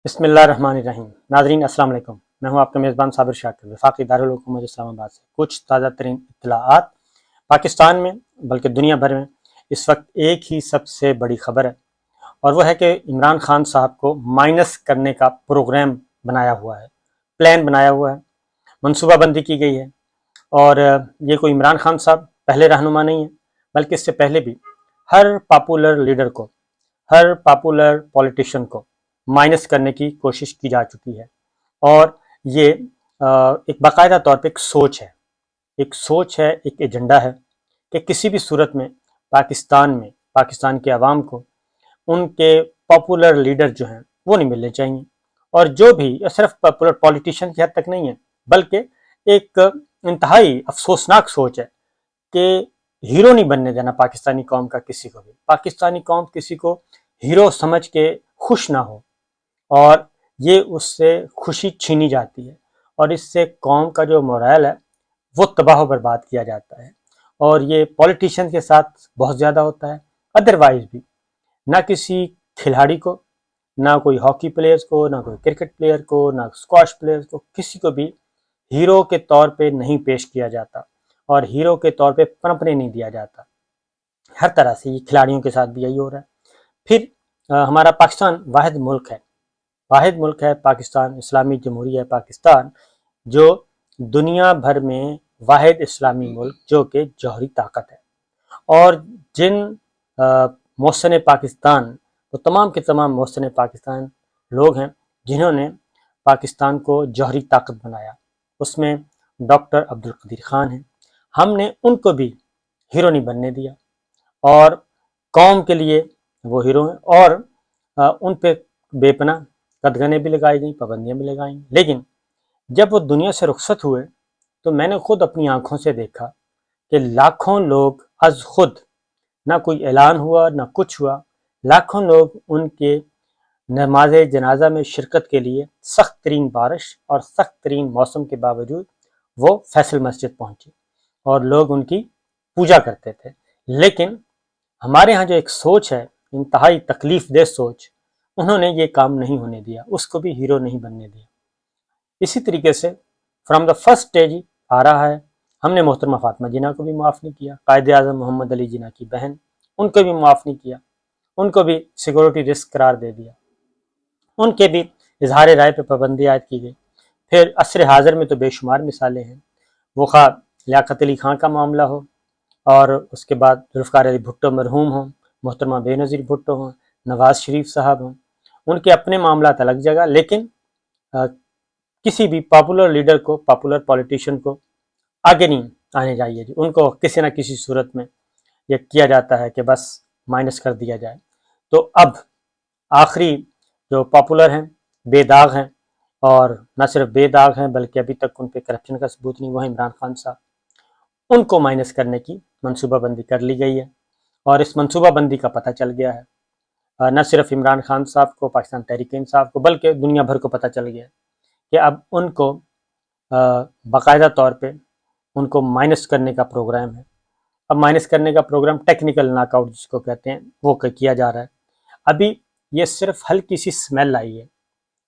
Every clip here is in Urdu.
بسم اللہ الرحمن الرحیم۔ ناظرین السلام علیکم، میں ہوں آپ کا میزبان صابر شاکر، وفاقی دارالحکومت اسلام آباد سے کچھ تازہ ترین اطلاعات۔ پاکستان میں بلکہ دنیا بھر میں اس وقت ایک ہی سب سے بڑی خبر ہے، اور وہ ہے کہ عمران خان صاحب کو مائنس کرنے کا پروگرام بنایا ہوا ہے، پلان بنایا ہوا ہے، منصوبہ بندی کی گئی ہے۔ اور یہ کوئی عمران خان صاحب پہلے رہنما نہیں ہے، بلکہ اس سے پہلے بھی ہر پاپولر لیڈر کو، ہر پاپولر پولیٹیشین کو مائنس کرنے کی کوشش کی جا چکی ہے۔ اور یہ ایک باقاعدہ طور پہ ایک سوچ ہے، ایک ایجنڈا ہے کہ کسی بھی صورت میں پاکستان کے عوام کو ان کے پاپولر لیڈر جو ہیں وہ نہیں ملنے چاہیے، اور جو بھی صرف پاپولر پولیٹیشین کی حد تک نہیں ہے، بلکہ ایک انتہائی افسوسناک سوچ ہے کہ ہیرو نہیں بننے دینا پاکستانی قوم کا کسی کو بھی، پاکستانی قوم کسی کو ہیرو سمجھ کے خوش نہ ہو، اور یہ اس سے خوشی چھینی جاتی ہے، اور اس سے قوم کا جو مورائل ہے وہ تباہ و برباد کیا جاتا ہے۔ اور یہ پولیٹیشین کے ساتھ بہت زیادہ ہوتا ہے، ادروائز بھی نہ کسی کھلاڑی کو، نہ کوئی ہاکی پلیئرز کو، نہ کوئی کرکٹ پلیئر کو، نہ اسکواش پلیئرز کو، کسی کو بھی ہیرو کے طور پہ نہیں پیش کیا جاتا، اور ہیرو کے طور پہ پنپنے نہیں دیا جاتا۔ ہر طرح سے یہ کھلاڑیوں کے ساتھ بھی یہی ہو رہا ہے۔ پھر ہمارا پاکستان واحد ملک ہے، پاکستان اسلامی جمہوریہ پاکستان، جو دنیا بھر میں واحد اسلامی ملک جو کہ جوہری طاقت ہے، اور جن محسن پاکستان، وہ تمام کے تمام محسن پاکستان لوگ ہیں جنہوں نے پاکستان کو جوہری طاقت بنایا، اس میں ڈاکٹر عبدالقدیر خان ہیں۔ ہم نے ان کو بھی ہیرو نہیں بننے دیا، اور قوم کے لیے وہ ہیرو ہیں، اور ان پہ بے پناہ قدغنیں بھی لگائی گئیں، پابندیاں بھی لگائی گئیں۔ لیکن جب وہ دنیا سے رخصت ہوئے تو میں نے خود اپنی آنکھوں سے دیکھا کہ لاکھوں لوگ از خود، نہ کوئی اعلان ہوا نہ کچھ ہوا، لاکھوں لوگ ان کے نماز جنازہ میں شرکت کے لیے سخت ترین بارش اور سخت ترین موسم کے باوجود وہ فیصل مسجد پہنچے، اور لوگ ان کی پوجا کرتے تھے۔ لیکن ہمارے ہاں جو ایک سوچ ہے، انتہائی تکلیف دہ سوچ، انہوں نے یہ کام نہیں ہونے دیا، اس کو بھی ہیرو نہیں بننے دیا۔ اسی طریقے سے فرام دا فرسٹ ڈے آ رہا ہے، ہم نے محترمہ فاطمہ جناح کو بھی معاف نہیں کیا، قائد اعظم محمد علی جناح کی بہن، ان کو بھی معاف نہیں کیا، ان کو بھی سیکورٹی رسک قرار دے دیا، ان کے بھی اظہار رائے پہ پابندی عائد کی گئی۔ پھر عصر حاضر میں تو بے شمار مثالیں ہیں، وہ خواہ لیاقت علی خان کا معاملہ ہو، اور اس کے بعد ذوالفقار علی بھٹو مرحوم ہوں، محترمہ بے نظیر بھٹو ہوں، نواز شریف صاحب ہوں، ان کے اپنے معاملات الگ جگہ، لیکن کسی بھی پاپولر لیڈر کو، پاپولر پولیٹیشین کو آگے نہیں آنے چاہیے جی، ان کو کسی نہ کسی صورت میں یہ کیا جاتا ہے کہ بس مائنس کر دیا جائے۔ تو اب آخری جو پاپولر ہیں، بے داغ ہیں، اور نہ صرف بے داغ ہیں بلکہ ابھی تک ان پہ کرپشن کا ثبوت نہیں ہوا ہے، عمران خان صاحب، ان کو مائنس کرنے کی منصوبہ بندی کر لی گئی ہے، اور اس منصوبہ بندی کا پتہ چل گیا ہے، نہ صرف عمران خان صاحب کو، پاکستان تحریک انصاف کو، بلکہ دنیا بھر کو پتہ چل گیا ہے کہ اب ان کو باقاعدہ طور پہ ان کو مائنس کرنے کا پروگرام ہے۔ اب مائنس کرنے کا پروگرام ٹیکنیکل ناک آؤٹ جس کو کہتے ہیں، وہ کیا جا رہا ہے۔ ابھی یہ صرف ہلکی سی سمیل آئی ہے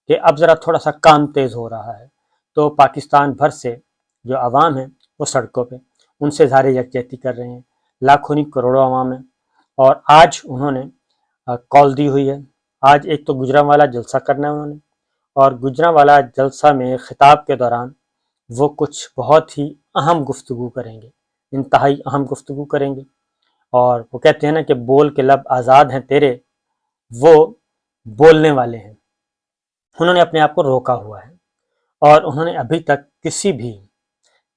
کہ اب ذرا تھوڑا سا کام تیز ہو رہا ہے، تو پاکستان بھر سے جو عوام ہیں وہ سڑکوں پہ ان سے اظہار یکجہتی کر رہے ہیں، لاکھوں نہیں کروڑوں عوام ہیں، اور آج انہوں نے کال دی ہوئی ہے۔ آج ایک تو گجرانوالہ جلسہ کرنا ہے انہوں نے، اور گجرانوالہ جلسہ میں خطاب کے دوران وہ کچھ بہت ہی اہم گفتگو کریں گے، انتہائی اہم گفتگو کریں گے، اور وہ کہتے ہیں نا کہ بول کے لب آزاد ہیں تیرے، وہ بولنے والے ہیں۔ انہوں نے اپنے آپ کو روکا ہوا ہے، اور انہوں نے ابھی تک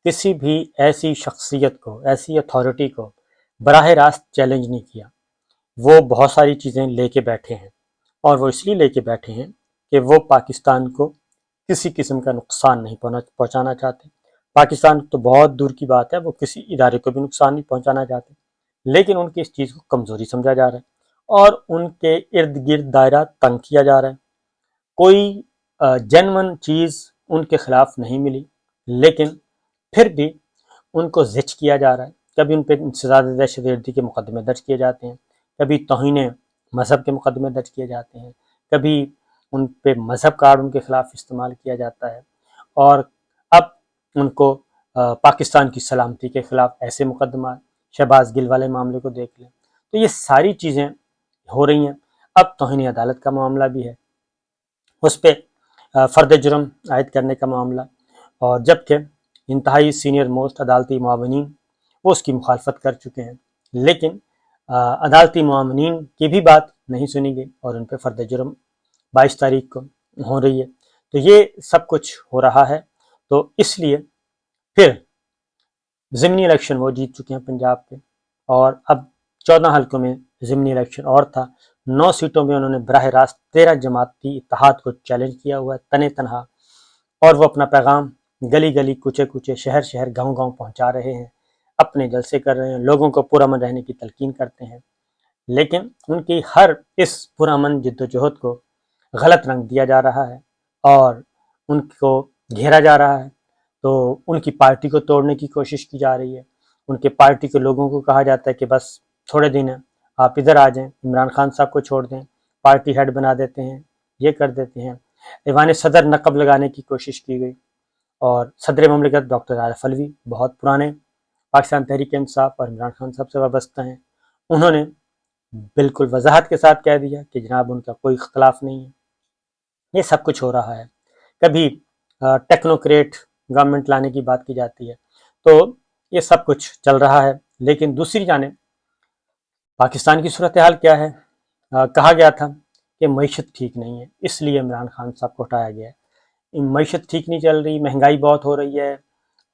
کسی بھی ایسی شخصیت کو، ایسی اتھارٹی کو براہ راست چیلنج نہیں کیا۔ وہ بہت ساری چیزیں لے کے بیٹھے ہیں، اور وہ اس لیے لے کے بیٹھے ہیں کہ وہ پاکستان کو کسی قسم کا نقصان نہیں پہنچانا چاہتے۔ پاکستان تو بہت دور کی بات ہے، وہ کسی ادارے کو بھی نقصان نہیں پہنچانا چاہتے، لیکن ان کی اس چیز کو کمزوری سمجھا جا رہا ہے، اور ان کے ارد گرد دائرہ تنگ کیا جا رہا ہے۔ کوئی جینون چیز ان کے خلاف نہیں ملی، لیکن پھر بھی ان کو زچ کیا جا رہا ہے۔ کبھی ان پہ انسداد دہشت گردی کے مقدمے درج کیے جاتے ہیں، کبھی توہین مذہب کے مقدمے درج کیے جاتے ہیں، کبھی ان پہ مذہب کارڈ ان کے خلاف استعمال کیا جاتا ہے، اور اب ان کو پاکستان کی سلامتی کے خلاف ایسے مقدمات، شہباز گل والے معاملے کو دیکھ لیں، تو یہ ساری چیزیں ہو رہی ہیں۔ اب توہین عدالت کا معاملہ بھی ہے، اس پہ فرد جرم عائد کرنے کا معاملہ، اور جبکہ انتہائی سینئر موسٹ عدالتی معاونین وہ اس کی مخالفت کر چکے ہیں، لیکن عدالتی معاونین کی بھی بات نہیں سنی گئی اور ان پہ فرد جرم 22 تاریخ کو ہو رہی ہے۔ تو یہ سب کچھ ہو رہا ہے، تو اس لیے پھر ضمنی الیکشن وہ جیت چکے ہیں پنجاب کے، اور اب 14 حلقوں میں ضمنی الیکشن اور تھا، 9 سیٹوں میں انہوں نے براہ راست 13 جماعتی اتحاد کو چیلنج کیا ہوا ہے تنے تنہا، اور وہ اپنا پیغام گلی گلی کوچے کوچے شہر شہر گاؤں گاؤں پہنچا رہے ہیں، اپنے جلسے کر رہے ہیں، لوگوں کو پرامن رہنے کی تلقین کرتے ہیں، لیکن ان کی ہر اس پرامن جد و جہد کو غلط رنگ دیا جا رہا ہے اور ان کو گھیرا جا رہا ہے۔ تو ان کی پارٹی کو توڑنے کی کوشش کی جا رہی ہے، ان کے پارٹی کے لوگوں کو کہا جاتا ہے کہ بس تھوڑے دن ہیں، آپ ادھر آ جائیں، عمران خان صاحب کو چھوڑ دیں، پارٹی ہیڈ بنا دیتے ہیں، یہ کر دیتے ہیں۔ ایوان صدر نقب لگانے کی کوشش کی گئی، اور صدر مملکت ڈاکٹر عارف علوی بہت پرانے پاکستان تحریک انصاف اور عمران خان صاحب سے وابستہ ہیں، انہوں نے بالکل وضاحت کے ساتھ کہہ دیا کہ جناب ان کا کوئی اختلاف نہیں ہے۔ یہ سب کچھ ہو رہا ہے، کبھی ٹیکنوکریٹ گورنمنٹ لانے کی بات کی جاتی ہے، تو یہ سب کچھ چل رہا ہے، لیکن دوسری جانب پاکستان کی صورتحال کیا ہے؟ کہا گیا تھا کہ معیشت ٹھیک نہیں ہے، اس لیے عمران خان صاحب کو ہٹایا گیا ہے، معیشت ٹھیک نہیں چل رہی، مہنگائی بہت ہو رہی ہے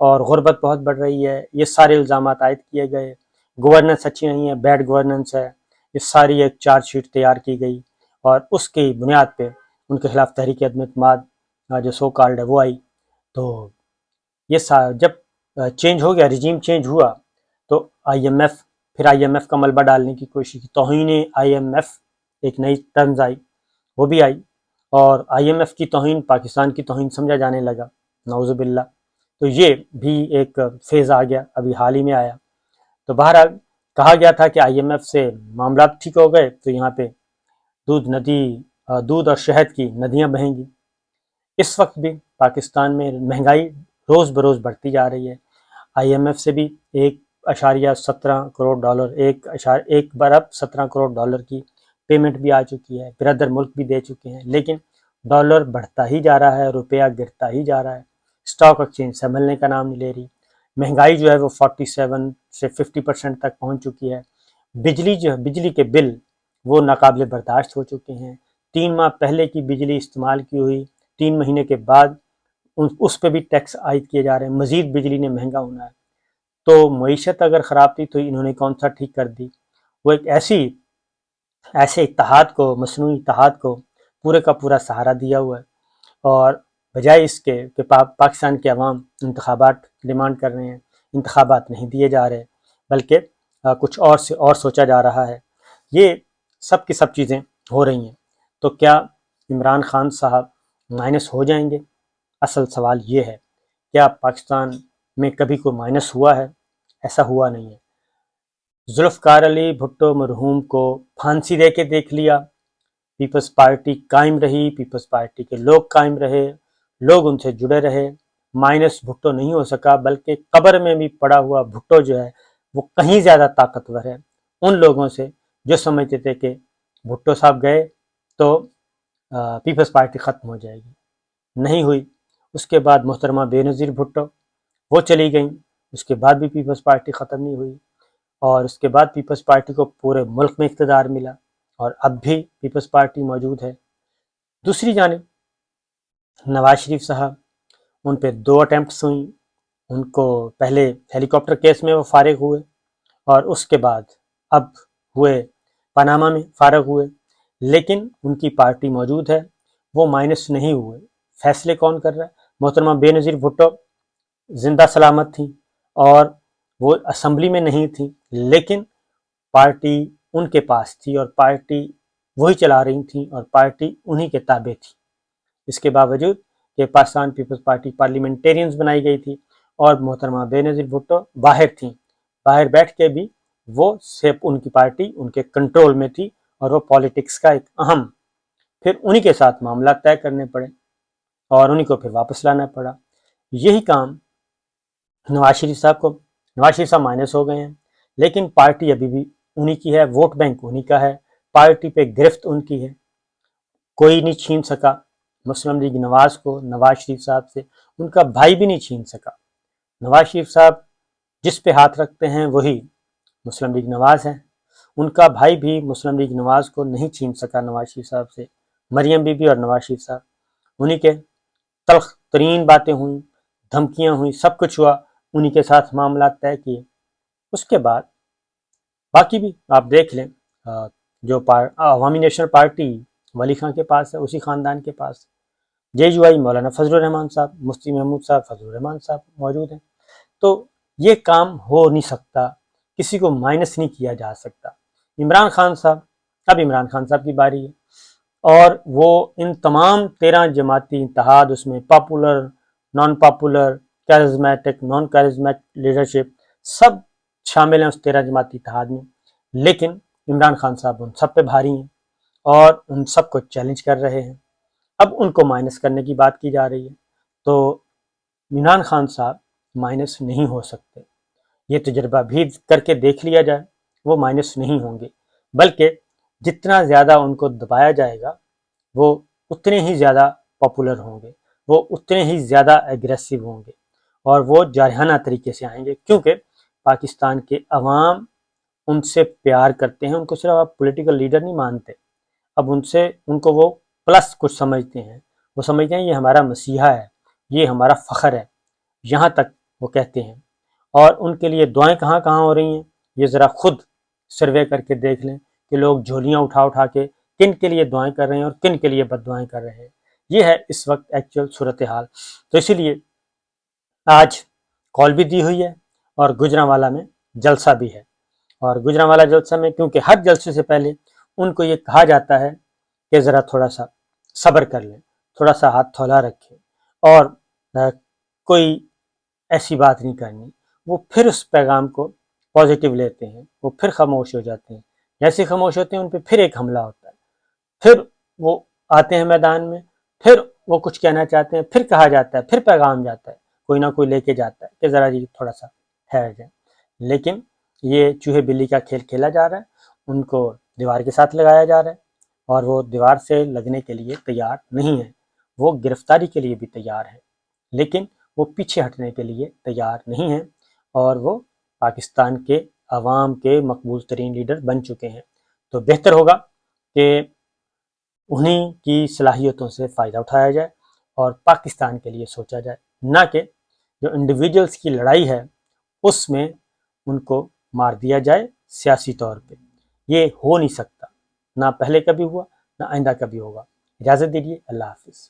اور غربت بہت بڑھ رہی ہے، یہ سارے الزامات عائد کیے گئے، گورننس اچھی نہیں ہے، بیڈ گورننس ہے، یہ ساری ایک چارج شیٹ تیار کی گئی، اور اس کی بنیاد پہ ان کے خلاف تحریک عدم اعتماد جو سو کالڈ ہے وہ آئی۔ تو یہ جب چینج ہو گیا، رجیم چینج ہوا، تو آئی ایم ایف کا ملبہ ڈالنے کی کوشش کی، توہین آئی ایم ایف ایک نئی طرز آئی، وہ بھی آئی، اور آئی ایم ایف کی توہین پاکستان کی توہین سمجھا جانے لگا، نعوذ باللہ۔ تو یہ بھی ایک فیز آ گیا، ابھی حال ہی میں آیا۔ تو بہرحال کہا گیا تھا کہ آئی ایم ایف سے معاملات ٹھیک ہو گئے تو یہاں پہ دودھ اور شہد کی ندیاں بہیں گی۔ اس وقت بھی پاکستان میں مہنگائی روز بروز بڑھتی جا رہی ہے، آئی ایم ایف سے بھی 1.17 کروڑ ڈالر، 1.17 کروڑ ڈالر کی پیمنٹ بھی آ چکی ہے، برادر ملک بھی دے چکے ہیں، لیکن ڈالر بڑھتا ہی جا رہا ہے، روپیہ گرتا ہی جا رہا ہے، اسٹاک ایکسچینج سنبھلنے کا نام نہیں لے رہی، مہنگائی جو ہے وہ 47 سے 50% تک پہنچ چکی ہے، بجلی کے بل وہ ناقابل برداشت ہو چکے ہیں، 3 ماہ پہلے کی بجلی استعمال کی ہوئی 3 مہینے کے بعد اس پہ بھی ٹیکس عائد کیے جا رہے ہیں، مزید بجلی نے مہنگا ہونا ہے۔ تو معیشت اگر خراب تھی تو انہوں نے کون سا ٹھیک کر دی؟ وہ ایک ایسے اتحاد کو، مصنوعی اتحاد کو پورے کا پورا سہارا دیا ہوا ہے، اور بجائے اس کے کہ پاکستان کے عوام انتخابات ڈیمانڈ کر رہے ہیں، انتخابات نہیں دیے جا رہے، بلکہ کچھ اور سوچا جا رہا ہے۔ یہ سب کی سب چیزیں ہو رہی ہیں، تو کیا عمران خان صاحب مائنس ہو جائیں گے؟ اصل سوال یہ ہے، کیا پاکستان میں کبھی کوئی مائنس ہوا ہے؟ ایسا ہوا نہیں ہے۔ ذوالفقار علی بھٹو مرحوم کو پھانسی دے کے دیکھ لیا، پیپلز پارٹی قائم رہی، پیپلز پارٹی کے لوگ قائم رہے، لوگ ان سے جڑے رہے، مائنس بھٹو نہیں ہو سکا، بلکہ قبر میں بھی پڑا ہوا بھٹو جو ہے وہ کہیں زیادہ طاقتور ہے ان لوگوں سے جو سمجھتے تھے کہ بھٹو صاحب گئے تو پیپلز پارٹی ختم ہو جائے گی، نہیں ہوئی۔ اس کے بعد محترمہ بے نظیر بھٹو وہ چلی گئیں، اس کے بعد بھی پیپلز پارٹی ختم نہیں ہوئی، اور اس کے بعد پیپلز پارٹی کو پورے ملک میں اقتدار ملا، اور اب بھی پیپلز پارٹی موجود ہے۔ دوسری جانب نواز شریف صاحب، ان پہ 2 اٹیمپٹس ہوئیں، ان کو پہلے ہیلی کاپٹر کیس میں وہ فارغ ہوئے، اور اس کے بعد اب ہوئے پاناما میں فارغ ہوئے، لیکن ان کی پارٹی موجود ہے، وہ مائنس نہیں ہوئے۔ فیصلے کون کر رہا ہے؟ محترمہ بے نظیر بھٹو زندہ سلامت تھیں اور وہ اسمبلی میں نہیں تھیں، لیکن پارٹی ان کے پاس تھی اور پارٹی وہی چلا رہی تھیں اور پارٹی انہی کے تابع تھی، اس کے باوجود کہ پاکستان پیپلز پارٹی پارلیمنٹیرینز بنائی گئی تھی اور محترمہ بے نظیر بھٹو باہر تھیں، باہر بیٹھ کے بھی وہ صرف ان کی پارٹی ان کے کنٹرول میں تھی، اور وہ پالیٹکس کا ایک اہم پھر انہی کے ساتھ معاملات طے کرنے پڑے اور انہی کو پھر واپس لانا پڑا۔ یہی کام نواز شریف صاحب مائنس ہو گئے ہیں، لیکن پارٹی ابھی بھی انہی کی ہے، ووٹ بینک انہی کا ہے، پارٹی پہ گرفت ان کی ہے، کوئی نہیں چھین سکا مسلم لیگ نواز کو نواز شریف صاحب سے، ان کا بھائی بھی نہیں چھین سکا۔ نواز شریف صاحب جس پہ ہاتھ رکھتے ہیں وہی مسلم لیگ نواز ہیں، ان کا بھائی بھی مسلم لیگ نواز کو نہیں چھین سکا نواز شریف صاحب سے۔ مریم بی بی اور نواز شریف صاحب انہی کے تلخ ترین باتیں ہوئیں، دھمکیاں ہوئیں، سب کچھ ہوا، انہی کے ساتھ معاملات طے کیے۔ اس کے بعد باقی بھی آپ دیکھ لیں، جو عوامی نیشنل پارٹی ولی خان کے پاس ہے، اسی خاندان کے پاس جے یو آئی مولانا فضل الرحمان صاحب، مفتی محمود صاحب، فضل الرحمان صاحب موجود ہیں۔ تو یہ کام ہو نہیں سکتا، کسی کو مائنس نہیں کیا جا سکتا۔ عمران خان صاحب، اب عمران خان صاحب کی باری ہے، اور وہ ان تمام 13 جماعتی اتحاد، اس میں popular, non popular, charismatic, non charismatic leadership سب شامل ہیں اس 13 جماعتی اتحاد میں، لیکن عمران خان صاحب ان سب پہ بھاری ہیں اور ان سب کو چیلنج کر رہے ہیں۔ اب ان کو مائنس کرنے کی بات کی جا رہی ہے، تو عمران خان صاحب مائنس نہیں ہو سکتے، یہ تجربہ بھی کر کے دیکھ لیا جائے، وہ مائنس نہیں ہوں گے، بلکہ جتنا زیادہ ان کو دبایا جائے گا وہ اتنے ہی زیادہ پاپولر ہوں گے، وہ اتنے ہی زیادہ ایگریسو ہوں گے، اور وہ جارحانہ طریقے سے آئیں گے، کیونکہ پاکستان کے عوام ان سے پیار کرتے ہیں، ان کو صرف آپ پولیٹیکل لیڈر نہیں مانتے، اب ان کو وہ پلس کچھ سمجھتے ہیں، وہ سمجھتے ہیں یہ ہمارا مسیحا ہے، یہ ہمارا فخر ہے، یہاں تک وہ کہتے ہیں۔ اور ان کے لیے دعائیں کہاں کہاں ہو رہی ہیں، یہ ذرا خود سروے کر کے دیکھ لیں کہ لوگ جھولیاں اٹھا اٹھا کے کن کے لیے دعائیں کر رہے ہیں اور کن کے لیے بد دعائیں کر رہے ہیں۔ یہ ہے اس وقت ایکچوئل صورتحال۔ تو اسی لیے آج کال بھی دی ہوئی ہے اور گجرانوالہ میں جلسہ بھی ہے، اور گجرانوالہ جلسہ میں کیونکہ ہر جلسے سے پہلے ان کو یہ کہا جاتا ہے کہ ذرا تھوڑا سا صبر کر لیں، تھوڑا سا ہاتھ تھولا رکھیں، اور کوئی ایسی بات نہیں کرنی، وہ پھر اس پیغام کو پازیٹیو لیتے ہیں، وہ پھر خاموش ہو جاتے ہیں، جیسے خاموش ہوتے ہیں ان پہ پھر ایک حملہ ہوتا ہے، پھر وہ آتے ہیں میدان میں، پھر وہ کچھ کہنا چاہتے ہیں، پھر کہا جاتا ہے، پھر پیغام جاتا ہے، کوئی نہ کوئی لے کے جاتا ہے کہ ذرا جی تھوڑا سا ٹھہر جائیں۔ لیکن یہ چوہے بلی کا کھیل کھیلا جا رہا ہے، ان کو دیوار کے ساتھ لگایا جا رہا ہے، اور وہ دیوار سے لگنے کے لیے تیار نہیں ہے، وہ گرفتاری کے لیے بھی تیار ہے، لیکن وہ پیچھے ہٹنے کے لیے تیار نہیں ہیں، اور وہ پاکستان کے عوام کے مقبول ترین لیڈر بن چکے ہیں۔ تو بہتر ہوگا کہ انہی کی صلاحیتوں سے فائدہ اٹھایا جائے اور پاکستان کے لیے سوچا جائے، نہ کہ جو انڈیویجولز کی لڑائی ہے اس میں ان کو مار دیا جائے سیاسی طور پہ۔ یہ ہو نہیں سکتا، نہ پہلے کبھی ہوا، نہ آئندہ کبھی ہوگا۔ اجازت دیجیے، اللہ حافظ۔